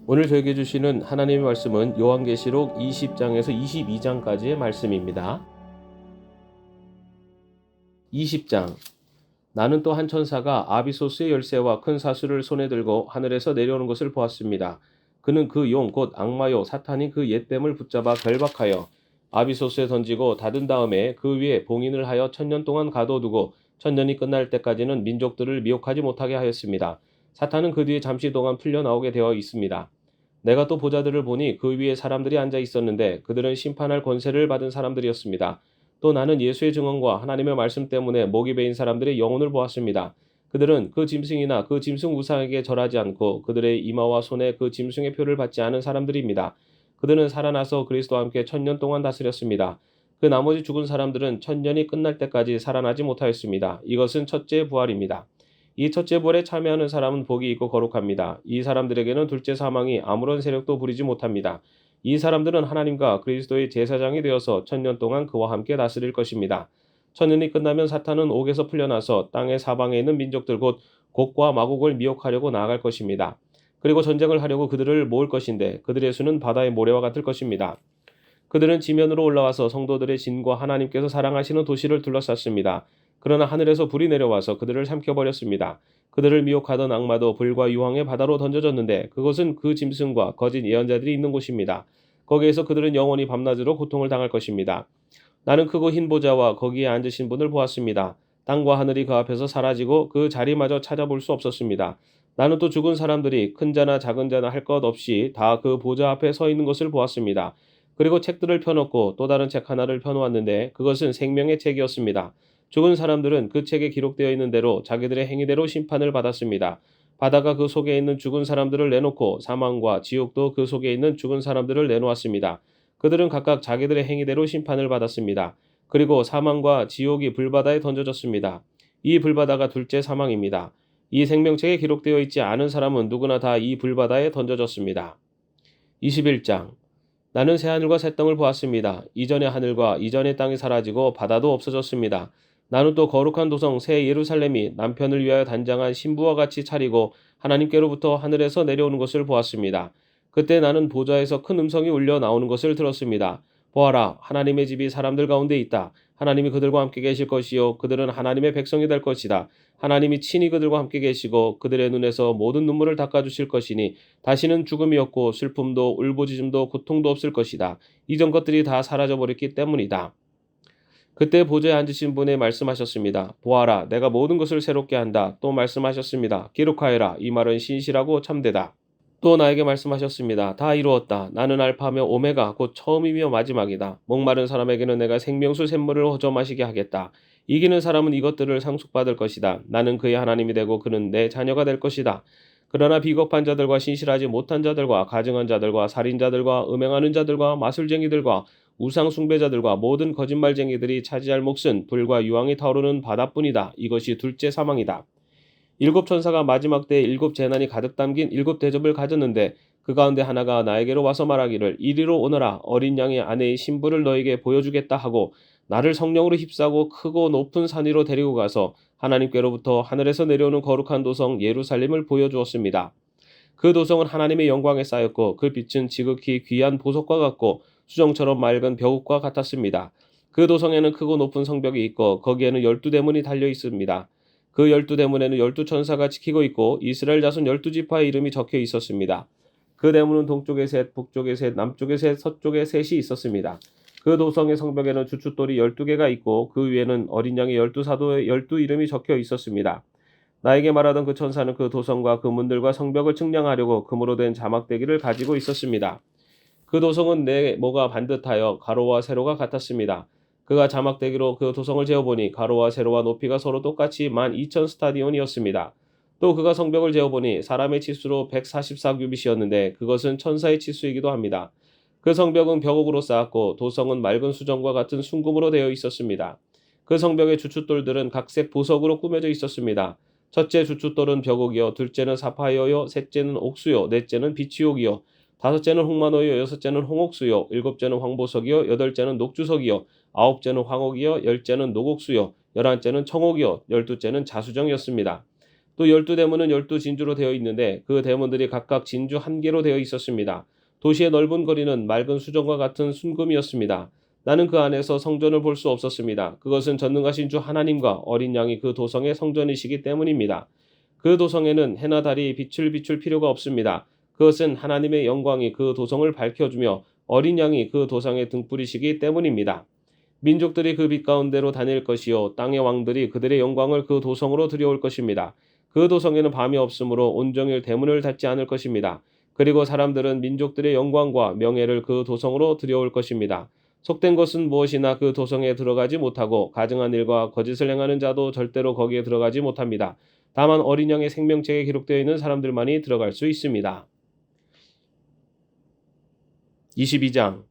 오늘 저에게 주시는 하나님의 말씀은 요한계시록 20장에서 22장까지의 말씀입니다. 20장. 나는 또 한 천사가 아비소스의 열쇠와 큰 사수를 손에 들고 하늘에서 내려오는 것을 보았습니다. 그는 그 용 곧 악마요 사탄이 그 옛뱀을 붙잡아 결박하여 아비소스에 던지고 닫은 다음에 그 위에 봉인을 하여 1000년 동안 가둬두고 1000년이 끝날 때까지는 민족들을 미혹하지 못하게 하였습니다. 사탄은 그 뒤에 잠시 동안 풀려나오게 되어 있습니다. 내가 또 보좌들을 보니 그 위에 사람들이 앉아 있었는데 그들은 심판할 권세를 받은 사람들이었습니다. 또 나는 예수의 증언과 하나님의 말씀 때문에 목이 베인 사람들의 영혼을 보았습니다. 그들은 그 짐승이나 그 짐승 우상에게 절하지 않고 그들의 이마와 손에 그 짐승의 표를 받지 않은 사람들입니다. 그들은 살아나서 그리스도와 함께 1000년 동안 다스렸습니다. 그 나머지 죽은 사람들은 1000년이 끝날 때까지 살아나지 못하였습니다. 이것은 첫째 부활입니다. 이 첫째 부활에 참여하는 사람은 복이 있고 거룩합니다. 이 사람들에게는 둘째 사망이 아무런 세력도 부리지 못합니다. 이 사람들은 하나님과 그리스도의 제사장이 되어서 1000년 동안 그와 함께 다스릴 것입니다. 1000년이 끝나면 사탄은 옥에서 풀려나서 땅의 사방에 있는 민족들 곧 곡과 마곡을 미혹하려고 나아갈 것입니다. 그리고 전쟁을 하려고 그들을 모을 것인데 그들의 수는 바다의 모래와 같을 것입니다. 그들은 지면으로 올라와서 성도들의 진과 하나님께서 사랑하시는 도시를 둘러쌌습니다. 그러나 하늘에서 불이 내려와서 그들을 삼켜버렸습니다. 그들을 미혹하던 악마도 불과 유황의 바다로 던져졌는데 그것은 그 짐승과 거짓 예언자들이 있는 곳입니다. 거기에서 그들은 영원히 밤낮으로 고통을 당할 것입니다. 나는 크고 흰 보좌와 거기에 앉으신 분을 보았습니다. 땅과 하늘이 그 앞에서 사라지고 그 자리마저 찾아볼 수 없었습니다. 나는 또 죽은 사람들이 큰 자나 작은 자나 할 것 없이 다 그 보좌 앞에 서 있는 것을 보았습니다. 그리고 책들을 펴놓고 또 다른 책 하나를 펴놓았는데 그것은 생명의 책이었습니다. 죽은 사람들은 그 책에 기록되어 있는 대로 자기들의 행위대로 심판을 받았습니다. 바다가 그 속에 있는 죽은 사람들을 내놓고 사망과 지옥도 그 속에 있는 죽은 사람들을 내놓았습니다. 그들은 각각 자기들의 행위대로 심판을 받았습니다. 그리고 사망과 지옥이 불바다에 던져졌습니다. 이 불바다가 둘째 사망입니다. 이 생명책에 기록되어 있지 않은 사람은 누구나 다 이 불바다에 던져졌습니다. 21장. 나는 새하늘과 새 땅을 보았습니다. 이전의 하늘과 이전의 땅이 사라지고 바다도 없어졌습니다. 나는 또 거룩한 도성 새 예루살렘이 남편을 위하여 단장한 신부와 같이 차리고 하나님께로부터 하늘에서 내려오는 것을 보았습니다. 그때 나는 보좌에서 큰 음성이 울려 나오는 것을 들었습니다. 보아라, 하나님의 집이 사람들 가운데 있다. 하나님이 그들과 함께 계실 것이요 그들은 하나님의 백성이 될 것이다. 하나님이 친히 그들과 함께 계시고 그들의 눈에서 모든 눈물을 닦아주실 것이니 다시는 죽음이 없고 슬픔도 울부짖음도 고통도 없을 것이다. 이전 것들이 다 사라져버렸기 때문이다. 그때 보좌에 앉으신 분이 말씀하셨습니다. 보아라, 내가 모든 것을 새롭게 한다. 또 말씀하셨습니다. 기록하여라. 이 말은 신실하고 참되다. 또 나에게 말씀하셨습니다. 다 이루었다. 나는 알파며 오메가 곧 처음이며 마지막이다. 목마른 사람에게는 내가 생명수 샘물을 허져 마시게 하겠다. 이기는 사람은 이것들을 상속받을 것이다. 나는 그의 하나님이 되고 그는 내 자녀가 될 것이다. 그러나 비겁한 자들과 신실하지 못한 자들과 가증한 자들과 살인자들과 음행하는 자들과 마술쟁이들과 우상 숭배자들과 모든 거짓말쟁이들이 차지할 몫은 불과 유황이 타오르는 바다뿐이다. 이것이 둘째 사망이다. 일곱 천사가 마지막 때에 일곱 재난이 가득 담긴 일곱 대접을 가졌는데 그 가운데 하나가 나에게로 와서 말하기를 이리로 오너라. 어린 양의 아내의 신부를 너에게 보여주겠다 하고 나를 성령으로 휩싸고 크고 높은 산 위로 데리고 가서 하나님께로부터 하늘에서 내려오는 거룩한 도성 예루살렘을 보여주었습니다. 그 도성은 하나님의 영광에 쌓였고 그 빛은 지극히 귀한 보석과 같고 수정처럼 맑은 벼옷과 같았습니다. 그 도성에는 크고 높은 성벽이 있고 거기에는 12대문이 달려 있습니다. 그 12대문에는 12천사가 지키고 있고 이스라엘 자손 12지파의 이름이 적혀 있었습니다. 그 대문은 동쪽에 셋, 북쪽에 셋, 남쪽에 셋, 서쪽에 셋이 있었습니다. 그 도성의 성벽에는 주춧돌이 12개가 있고 그 위에는 어린 양의 12사도의 12 이름이 적혀 있었습니다. 나에게 말하던 그 천사는 그 도성과 그 문들과 성벽을 측량하려고 금으로 된 자막대기를 가지고 있었습니다. 그 도성은 네모가 반듯하여 가로와 세로가 같았습니다. 그가 자막대기로 그 도성을 재어보니 가로와 세로와 높이가 서로 똑같이 12,000스타디온이었습니다. 또 그가 성벽을 재어보니 사람의 치수로 144규빗이었는데 그것은 천사의 치수이기도 합니다. 그 성벽은 벽옥으로 쌓았고 도성은 맑은 수정과 같은 순금으로 되어 있었습니다. 그 성벽의 주춧돌들은 각색 보석으로 꾸며져 있었습니다. 첫째 주춧돌은 벽옥이요, 둘째는 사파이어요, 셋째는 옥수요, 넷째는 비치옥이요, 다섯째는 홍마노요, 여섯째는 홍옥수요, 일곱째는 황보석이요, 여덟째는 녹주석이요, 아홉째는 황옥이요, 열째는 노곡수요, 열한째는 청옥이요, 열두째는 자수정이었습니다. 또 12대문은 12진주로 되어 있는데 그 대문들이 각각 진주 한 개로 되어 있었습니다. 도시의 넓은 거리는 맑은 수정과 같은 순금이었습니다. 나는 그 안에서 성전을 볼 수 없었습니다. 그것은 전능하신 주 하나님과 어린 양이 그 도성의 성전이시기 때문입니다. 그 도성에는 해나 달이 빛을 비출 필요가 없습니다. 그것은 하나님의 영광이 그 도성을 밝혀주며 어린 양이 그 도성의 등불이시기 때문입니다. 민족들이 그 빛 가운데로 다닐 것이요 땅의 왕들이 그들의 영광을 그 도성으로 들여올 것입니다. 그 도성에는 밤이 없으므로 온종일 대문을 닫지 않을 것입니다. 그리고 사람들은 민족들의 영광과 명예를 그 도성으로 들여올 것입니다. 속된 것은 무엇이나 그 도성에 들어가지 못하고 가증한 일과 거짓을 행하는 자도 절대로 거기에 들어가지 못합니다. 다만 어린 양의 생명책에 기록되어 있는 사람들만이 들어갈 수 있습니다. 22장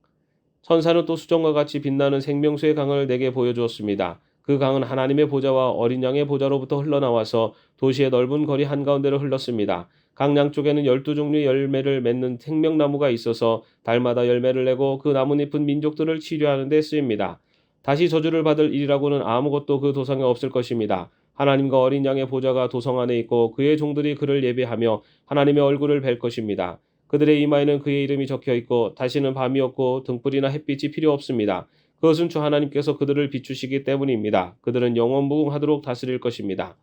천사는 또 수정과 같이 빛나는 생명수의 강을 내게 보여주었습니다. 그 강은 하나님의 보좌와 어린 양의 보좌로부터 흘러나와서 도시의 넓은 거리 한가운데로 흘렀습니다. 강 양쪽에는 12종류의 열매를 맺는 생명나무가 있어서 달마다 열매를 내고 그 나뭇잎은 민족들을 치료하는 데 쓰입니다. 다시 저주를 받을 일이라고는 아무것도 그 도성에 없을 것입니다. 하나님과 어린 양의 보좌가 도성 안에 있고 그의 종들이 그를 예배하며 하나님의 얼굴을 뵐 것입니다. 그들의 이마에는 그의 이름이 적혀 있고 다시는 밤이 없고 등불이나 햇빛이 필요 없습니다. 그것은 주 하나님께서 그들을 비추시기 때문입니다. 그들은 영원무궁하도록 다스릴 것입니다.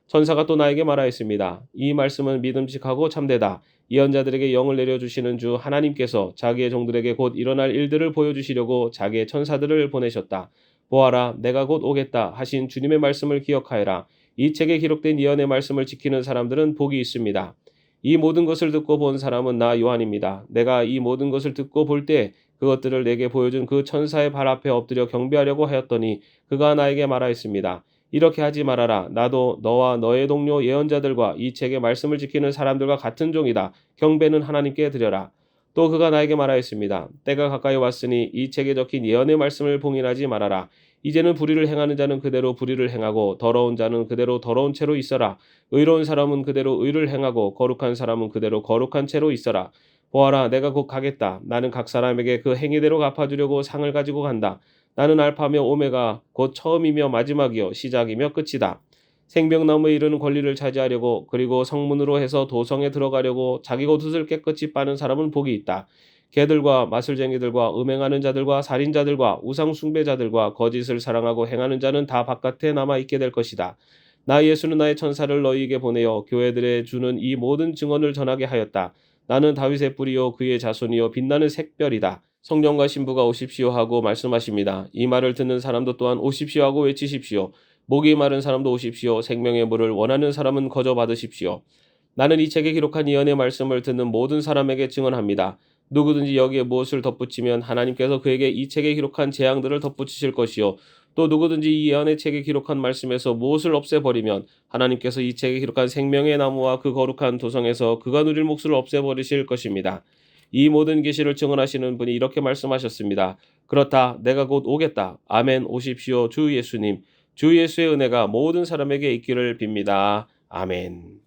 천사가 또 나에게 말하였습니다. 이 말씀은 믿음직하고 참되다. 예언자들에게 영을 내려주시는 주 하나님께서 자기의 종들에게 곧 일어날 일들을 보여주시려고 자기의 천사들을 보내셨다. 보아라, 내가 곧 오겠다 하신 주님의 말씀을 기억하여라. 이 책에 기록된 예언의 말씀을 지키는 사람들은 복이 있습니다. 이 모든 것을 듣고 본 사람은 나 요한입니다. 내가 이 모든 것을 듣고 볼 때 그것들을 내게 보여준 그 천사의 발 앞에 엎드려 경배하려고 하였더니 그가 나에게 말하였습니다. 이렇게 하지 말아라. 나도 너와 너의 동료 예언자들과 이 책의 말씀을 지키는 사람들과 같은 종이다. 경배는 하나님께 드려라. 또 그가 나에게 말하였습니다. 때가 가까이 왔으니 이 책에 적힌 예언의 말씀을 봉인하지 말아라. 이제는 불의를 행하는 자는 그대로 불의를 행하고 더러운 자는 그대로 더러운 채로 있어라. 의로운 사람은 그대로 의를 행하고 거룩한 사람은 그대로 거룩한 채로 있어라. 보아라, 내가 곧 가겠다. 나는 각 사람에게 그 행위대로 갚아주려고 상을 가지고 간다. 나는 알파며 오메가 곧 처음이며 마지막이요 시작이며 끝이다. 생명나무에 이르는 권리를 차지하려고 그리고 성문으로 해서 도성에 들어가려고 자기 겉옷을 깨끗이 빠는 사람은 복이 있다. 개들과 마술쟁이들과 음행하는 자들과 살인자들과 우상 숭배자들과 거짓을 사랑하고 행하는 자는 다 바깥에 남아 있게 될 것이다. 나 예수는 나의 천사를 너희에게 보내어 교회들에 주는 이 모든 증언을 전하게 하였다. 나는 다윗의 뿌리요 그의 자손이요 빛나는 샛별이다. 성령과 신부가 오십시오 하고 말씀하십니다. 이 말을 듣는 사람도 또한 오십시오 하고 외치십시오. 목이 마른 사람도 오십시오. 생명의 물을 원하는 사람은 거저 받으십시오. 나는 이 책에 기록한 예언의 말씀을 듣는 모든 사람에게 증언합니다. 누구든지 여기에 무엇을 덧붙이면 하나님께서 그에게 이 책에 기록한 재앙들을 덧붙이실 것이요. 또 누구든지 이 예언의 책에 기록한 말씀에서 무엇을 없애버리면 하나님께서 이 책에 기록한 생명의 나무와 그 거룩한 도성에서 그가 누릴 몫을 없애버리실 것입니다. 이 모든 계시를 증언하시는 분이 이렇게 말씀하셨습니다. 그렇다. 내가 곧 오겠다. 아멘. 오십시오. 주 예수님. 주 예수의 은혜가 모든 사람에게 있기를 빕니다. 아멘.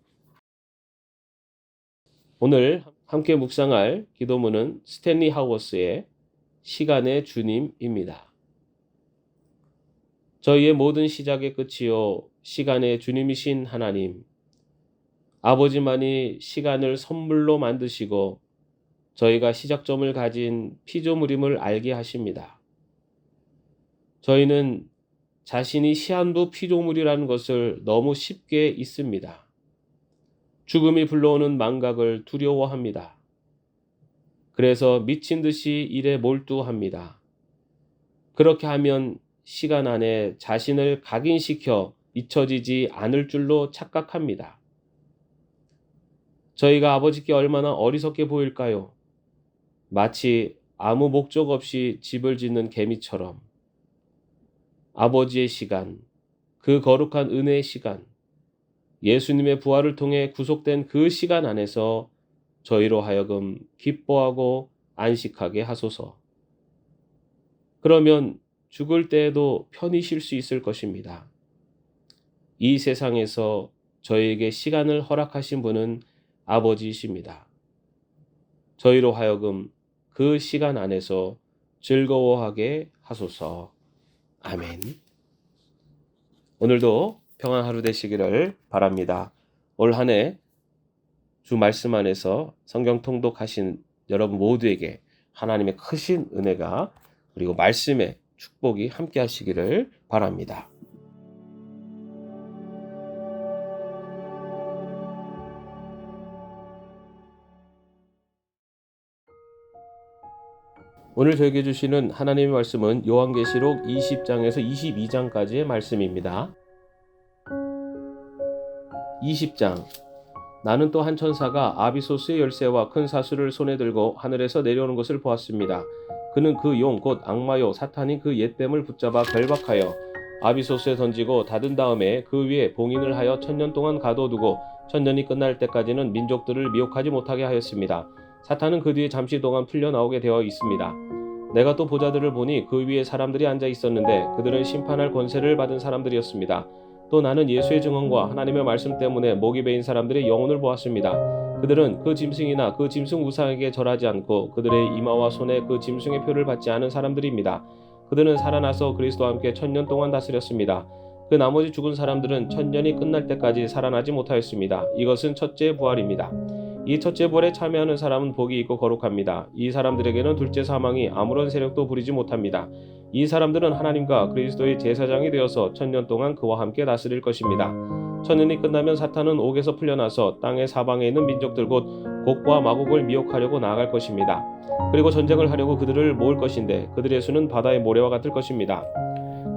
오늘 함께 묵상할 기도문은 스탠리 하워스의 시간의 주님입니다. 저희의 모든 시작의 끝이요 시간의 주님이신 하나님, 아버지만이 시간을 선물로 만드시고 저희가 시작점을 가진 피조물임을 알게 하십니다. 저희는 자신이 시한부 피조물이라는 것을 너무 쉽게 잊습니다. 죽음이 불러오는 망각을 두려워합니다. 그래서 미친 듯이 일에 몰두합니다. 그렇게 하면 시간 안에 자신을 각인시켜 잊혀지지 않을 줄로 착각합니다. 저희가 아버지께 얼마나 어리석게 보일까요? 마치 아무 목적 없이 집을 짓는 개미처럼 아버지의 시간, 그 거룩한 은혜의 시간, 예수님의 부활을 통해 구속된 그 시간 안에서 저희로 하여금 기뻐하고 안식하게 하소서. 그러면 죽을 때에도 편히 쉴 수 있을 것입니다. 이 세상에서 저희에게 시간을 허락하신 분은 아버지이십니다. 저희로 하여금 그 시간 안에서 즐거워하게 하소서. 아멘. 오늘도 평안한 하루 되시기를 바랍니다. 올 한 해 주 말씀 안에서 성경 통독하신 여러분 모두에게 하나님의 크신 은혜가 그리고 말씀의 축복이 함께 하시기를 바랍니다. 오늘 저에게 주시는 하나님의 말씀은 요한계시록 20장에서 22장까지의 말씀입니다. 20장. 나는 또 한 천사가 아비소스의 열쇠와 큰 사슬을 손에 들고 하늘에서 내려오는 것을 보았습니다. 그는 그 용 곧 악마요 사탄이 그 옛뱀을 붙잡아 결박하여 아비소스에 던지고 닫은 다음에 그 위에 봉인을 하여 1000년 동안 가둬두고 1000년이 끝날 때까지는 민족들을 미혹하지 못하게 하였습니다. 사탄은 그 뒤에 잠시 동안 풀려나오게 되어 있습니다. 내가 또 보자들을 보니 그 위에 사람들이 앉아 있었는데 그들은 심판할 권세를 받은 사람들이었습니다. 또 나는 예수의 증언과 하나님의 말씀 때문에 목이 베인 사람들의 영혼을 보았습니다. 그들은 그 짐승이나 그 짐승 우상에게 절하지 않고 그들의 이마와 손에 그 짐승의 표를 받지 않은 사람들입니다. 그들은 살아나서 그리스도와 함께 1000년 동안 다스렸습니다. 그 나머지 죽은 사람들은 1000년이 끝날 때까지 살아나지 못하였습니다. 이것은 첫째 부활입니다. 이 첫째 부활에 참여하는 사람은 복이 있고 거룩합니다. 이 사람들에게는 둘째 사망이 아무런 세력도 부리지 못합니다. 이 사람들은 하나님과 그리스도의 제사장이 되어서 1000년 동안 그와 함께 다스릴 것입니다. 1000년이 끝나면 사탄은 옥에서 풀려나서 땅의 사방에 있는 민족들 곧 곡과 마곡을 미혹하려고 나아갈 것입니다. 그리고 전쟁을 하려고 그들을 모을 것인데 그들의 수는 바다의 모래와 같을 것입니다.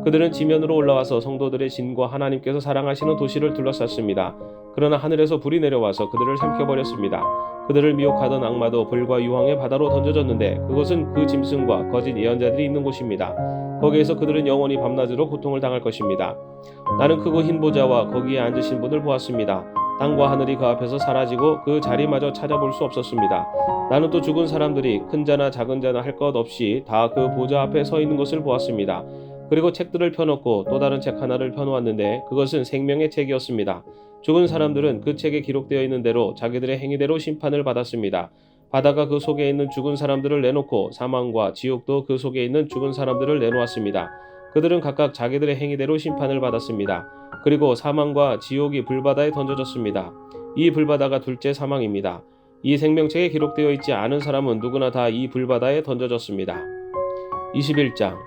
그들은 지면으로 올라와서 성도들의 진과 하나님께서 사랑하시는 도시를 둘러쌌습니다. 그러나 하늘에서 불이 내려와서 그들을 삼켜버렸습니다. 그들을 미혹하던 악마도 불과 유황의 바다로 던져졌는데 그것은 그 짐승과 거짓 예언자들이 있는 곳입니다. 거기에서 그들은 영원히 밤낮으로 고통을 당할 것입니다. 나는 크고 흰 보좌와 거기에 앉으신 분을 보았습니다. 땅과 하늘이 그 앞에서 사라지고 그 자리마저 찾아볼 수 없었습니다. 나는 또 죽은 사람들이 큰 자나 작은 자나 할 것 없이 다 그 보좌 앞에 서 있는 것을 보았습니다. 그리고 책들을 펴놓고 또 다른 책 하나를 펴놓았는데 그것은 생명의 책이었습니다. 죽은 사람들은 그 책에 기록되어 있는 대로 자기들의 행위대로 심판을 받았습니다. 바다가 그 속에 있는 죽은 사람들을 내놓고 사망과 지옥도 그 속에 있는 죽은 사람들을 내놓았습니다. 그들은 각각 자기들의 행위대로 심판을 받았습니다. 그리고 사망과 지옥이 불바다에 던져졌습니다. 이 불바다가 둘째 사망입니다. 이 생명책에 기록되어 있지 않은 사람은 누구나 다 이 불바다에 던져졌습니다. 21장.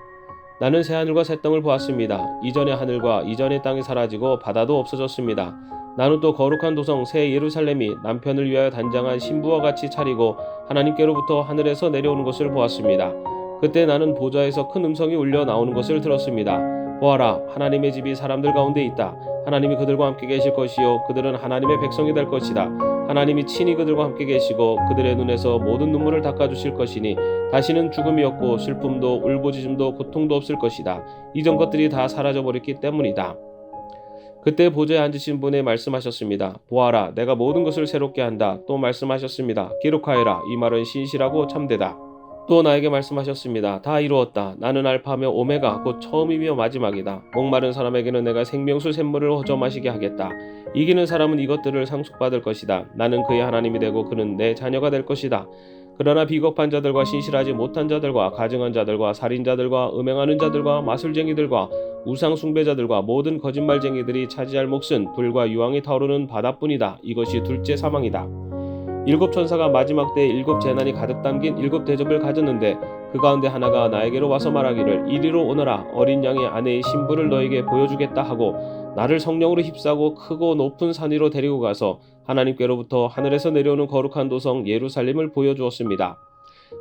나는 새하늘과 새 땅을 보았습니다. 이전의 하늘과 이전의 땅이 사라지고 바다도 없어졌습니다. 나는 또 거룩한 도성 새 예루살렘이 남편을 위하여 단장한 신부와 같이 차리고 하나님께로부터 하늘에서 내려오는 것을 보았습니다. 그때 나는 보좌에서 큰 음성이 울려 나오는 것을 들었습니다. 보아라, 하나님의 집이 사람들 가운데 있다. 하나님이 그들과 함께 계실 것이요 그들은 하나님의 백성이 될 것이다. 하나님이 친히 그들과 함께 계시고 그들의 눈에서 모든 눈물을 닦아주실 것이니 다시는 죽음이 없고 슬픔도 울부짖음도 고통도 없을 것이다. 이전 것들이 다 사라져버렸기 때문이다. 그때 보좌에 앉으신 분이 말씀하셨습니다. 보아라, 내가 모든 것을 새롭게 한다. 또 말씀하셨습니다. 기록하여라. 이 말은 신실하고 참되다. 또 나에게 말씀하셨습니다. 다 이루었다. 나는 알파며 오메가 곧 처음이며 마지막이다. 목마른 사람에게는 내가 생명수 샘물을 허져 마시게 하겠다. 이기는 사람은 이것들을 상속받을 것이다. 나는 그의 하나님이 되고 그는 내 자녀가 될 것이다. 그러나 비겁한 자들과 신실하지 못한 자들과 가증한 자들과 살인자들과 음행하는 자들과 마술쟁이들과 우상 숭배자들과 모든 거짓말쟁이들이 차지할 몫은 불과 유황이 타오르는 바다뿐이다. 이것이 둘째 사망이다. 일곱 천사가 마지막 때에 일곱 재난이 가득 담긴 일곱 대접을 가졌는데 그 가운데 하나가 나에게로 와서 말하기를 이리로 오너라. 어린 양의 아내의 신부를 너에게 보여주겠다 하고 나를 성령으로 휩싸고 크고 높은 산 위로 데리고 가서 하나님께로부터 하늘에서 내려오는 거룩한 도성 예루살렘을 보여주었습니다.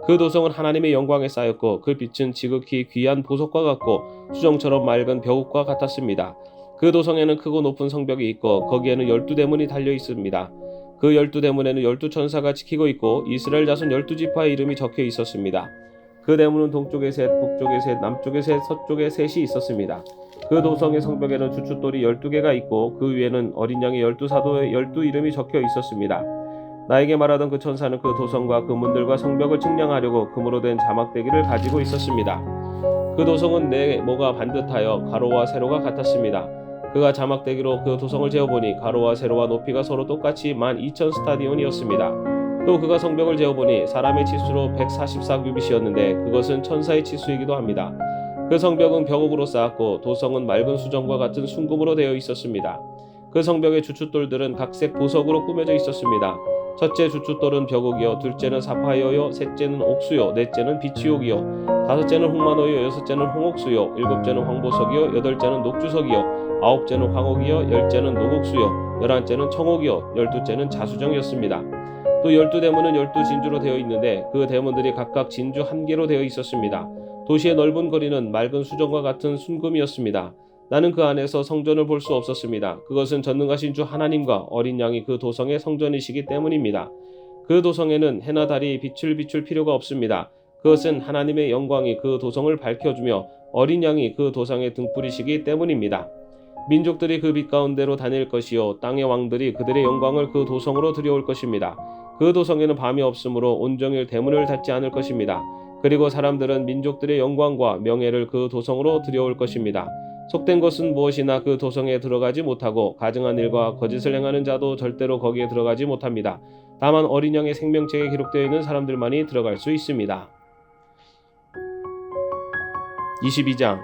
그 도성은 하나님의 영광에 쌓였고 그 빛은 지극히 귀한 보석과 같고 수정처럼 맑은 벼옷과 같았습니다. 그 도성에는 크고 높은 성벽이 있고 거기에는 12대문이 달려 있습니다. 그 12대문에는 12천사가 지키고 있고 이스라엘 자손 12지파의 이름이 적혀 있었습니다. 그 대문은 동쪽에 셋, 북쪽에 셋, 남쪽에 셋, 서쪽에 셋이 있었습니다. 그 도성의 성벽에는 주춧돌이 12개가 있고 그 위에는 어린 양의 12사도의 12 이름이 적혀 있었습니다. 나에게 말하던 그 천사는 그 도성과 그 문들과 성벽을 측량하려고 금으로 된 자막대기를 가지고 있었습니다. 그 도성은 네 모가 반듯하여 가로와 세로가 같았습니다. 그가 자막대기로 그 도성을 재어보니 가로와 세로와 높이가 서로 똑같이 12,000 스타디온이었습니다. 또 그가 성벽을 재어보니 사람의 치수로 144규빗이었는데 그것은 천사의 치수이기도 합니다. 그 성벽은 벽옥으로 쌓았고 도성은 맑은 수정과 같은 순금으로 되어 있었습니다. 그 성벽의 주춧돌들은 각색 보석으로 꾸며져 있었습니다. 첫째 주춧돌은 벽옥이요, 둘째는 사파이어요, 셋째는 옥수요, 넷째는 비치옥이요, 다섯째는 홍마노요, 여섯째는 홍옥수요, 일곱째는 황보석이요, 여덟째는 녹주석이요, 아홉째는 황옥이요, 열째는 노곡수요, 열한째는 청옥이요, 열두째는 자수정이었습니다. 또 12대문은 12진주로 되어 있는데 그 대문들이 각각 진주 한 개로 되어 있었습니다. 도시의 넓은 거리는 맑은 수정과 같은 순금이었습니다. 나는 그 안에서 성전을 볼 수 없었습니다. 그것은 전능하신 주 하나님과 어린 양이 그 도성의 성전이시기 때문입니다. 그 도성에는 해나 달이 빛을 비출 필요가 없습니다. 그것은 하나님의 영광이 그 도성을 밝혀주며 어린 양이 그 도성의 등불이시기 때문입니다. 민족들이 그 빛 가운데로 다닐 것이요, 땅의 왕들이 그들의 영광을 그 도성으로 들여올 것입니다. 그 도성에는 밤이 없으므로 온종일 대문을 닫지 않을 것입니다. 그리고 사람들은 민족들의 영광과 명예를 그 도성으로 들여올 것입니다. 속된 것은 무엇이나 그 도성에 들어가지 못하고 가증한 일과 거짓을 행하는 자도 절대로 거기에 들어가지 못합니다. 다만 어린 양의 생명책에 기록되어 있는 사람들만이 들어갈 수 있습니다. 22장.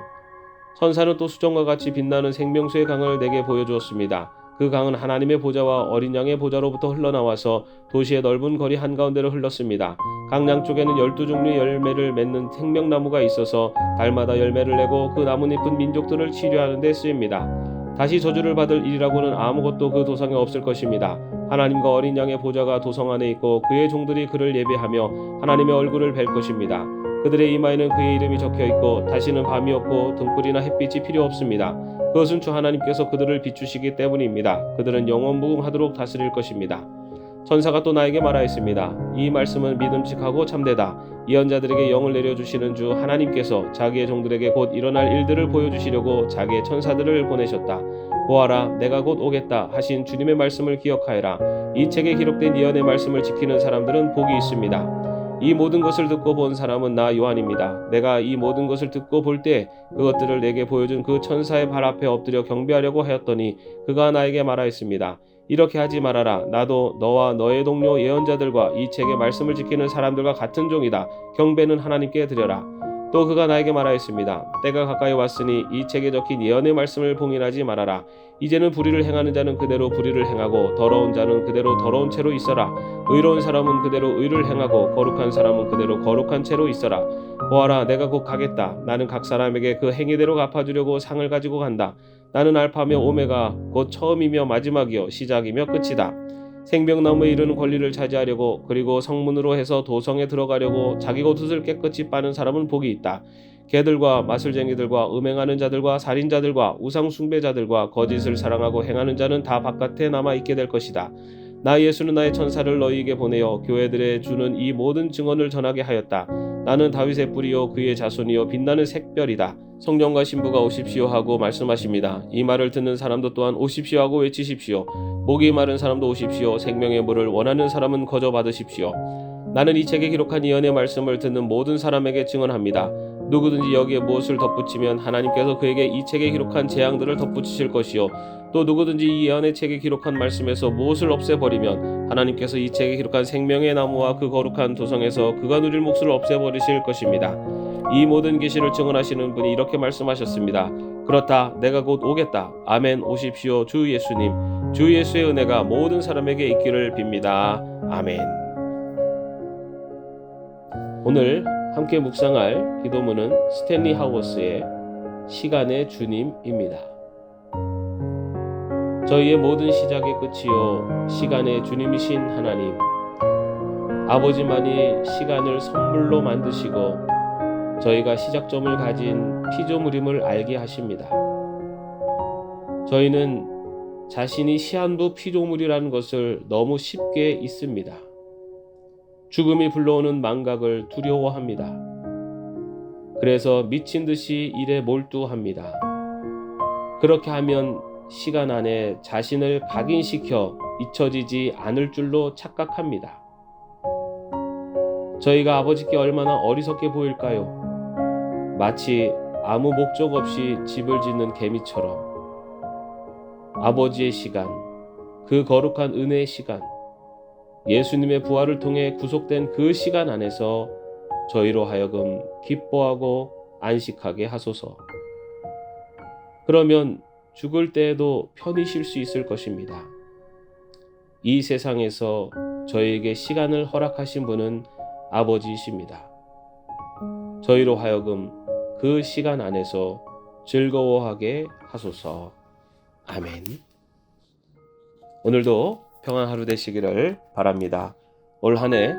천사는 또 수정과 같이 빛나는 생명수의 강을 내게 보여주었습니다. 그 강은 하나님의 보좌와 어린 양의 보좌로부터 흘러나와서 도시의 넓은 거리 한가운데로 흘렀습니다. 강 양쪽에는 12종류의 열매를 맺는 생명나무가 있어서 달마다 열매를 내고 그 나뭇잎은 민족들을 치료하는 데 쓰입니다. 다시 저주를 받을 일이라고는 아무것도 그 도성에 없을 것입니다. 하나님과 어린 양의 보좌가 도성 안에 있고 그의 종들이 그를 예배하며 하나님의 얼굴을 뵐 것입니다. 그들의 이마에는 그의 이름이 적혀있고 다시는 밤이 없고 등불이나 햇빛이 필요 없습니다. 그것은 주 하나님께서 그들을 비추시기 때문입니다. 그들은 영원무궁하도록 다스릴 것입니다. 천사가 또 나에게 말하였습니다. 이 말씀은 믿음직하고 참되다. 예언자들에게 영을 내려주시는 주 하나님께서 자기의 종들에게 곧 일어날 일들을 보여주시려고 자기의 천사들을 보내셨다. 보아라, 내가 곧 오겠다 하신 주님의 말씀을 기억하여라. 이 책에 기록된 예언의 말씀을 지키는 사람들은 복이 있습니다. 이 모든 것을 듣고 본 사람은 나 요한입니다. 내가 이 모든 것을 듣고 볼 때 그것들을 내게 보여준 그 천사의 발 앞에 엎드려 경배하려고 하였더니 그가 나에게 말하였습니다. 이렇게 하지 말아라. 나도 너와 너의 동료 예언자들과 이 책의 말씀을 지키는 사람들과 같은 종이다. 경배는 하나님께 드려라. 또 그가 나에게 말하였습니다. 때가 가까이 왔으니 이 책에 적힌 예언의 말씀을 봉인하지 말아라. 이제는 불의를 행하는 자는 그대로 불의를 행하고 더러운 자는 그대로 더러운 채로 있어라. 의로운 사람은 그대로 의를 행하고 거룩한 사람은 그대로 거룩한 채로 있어라. 보아라, 내가 곧 가겠다. 나는 각 사람에게 그 행위대로 갚아주려고 상을 가지고 간다. 나는 알파며 오메가 곧 처음이며 마지막이요 시작이며 끝이다. 생명나무에 이르는 권리를 차지하려고 그리고 성문으로 해서 도성에 들어가려고 자기 겉옷을 깨끗이 빠는 사람은 복이 있다. 개들과 마술쟁이들과 음행하는 자들과 살인자들과 우상 숭배자들과 거짓을 사랑하고 행하는 자는 다 바깥에 남아 있게 될 것이다. 나 예수는 나의 천사를 너희에게 보내어 교회들에 주는 이 모든 증언을 전하게 하였다. 나는 다윗의 뿌리요 그의 자손이요 빛나는 색별이다. 성령과 신부가 오십시오 하고 말씀하십니다. 이 말을 듣는 사람도 또한 오십시오 하고 외치십시오. 목이 마른 사람도 오십시오. 생명의 물을 원하는 사람은 거저 받으십시오. 나는 이 책에 기록한 예언의 말씀을 듣는 모든 사람에게 증언합니다. 누구든지 여기에 무엇을 덧붙이면 하나님께서 그에게 이 책에 기록한 재앙들을 덧붙이실 것이요 또 누구든지 이 예언의 책에 기록한 말씀에서 무엇을 없애버리면 하나님께서 이 책에 기록한 생명의 나무와 그 거룩한 도성에서 그가 누릴 몫을 없애버리실 것입니다. 이 모든 계시를 증언하시는 분이 이렇게 말씀하셨습니다. 그렇다, 내가 곧 오겠다. 아멘. 오십시오. 주 예수님. 주 예수의 은혜가 모든 사람에게 있기를 빕니다. 아멘. 오늘 함께 묵상할 기도문은 스탠리 하워스의 시간의 주님입니다. 저희의 모든 시작의 끝이요 시간의 주님이신 하나님, 아버지만이 시간을 선물로 만드시고 저희가 시작점을 가진 피조물임을 알게 하십니다. 저희는 자신이 시한부 피조물이라는 것을 너무 쉽게 잊습니다. 죽음이 불러오는 망각을 두려워합니다. 그래서 미친 듯이 일에 몰두합니다. 그렇게 하면 시간 안에 자신을 각인시켜 잊혀지지 않을 줄로 착각합니다. 저희가 아버지께 얼마나 어리석게 보일까요? 마치 아무 목적 없이 집을 짓는 개미처럼 아버지의 시간, 그 거룩한 은혜의 시간, 예수님의 부활을 통해 구속된 그 시간 안에서 저희로 하여금 기뻐하고 안식하게 하소서. 그러면 죽을 때에도 편히 쉴 수 있을 것입니다. 이 세상에서 저에게 시간을 허락하신 분은 아버지이십니다. 저희로 하여금 그 시간 안에서 즐거워하게 하소서. 아멘. 오늘도 평안한 하루 되시기를 바랍니다. 올 한 해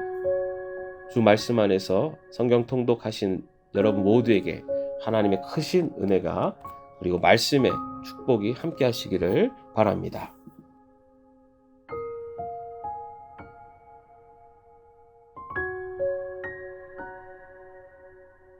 주 말씀 안에서 성경 통독하신 여러분 모두에게 하나님의 크신 은혜가 그리고 말씀의 축복이 함께 하시기를 바랍니다.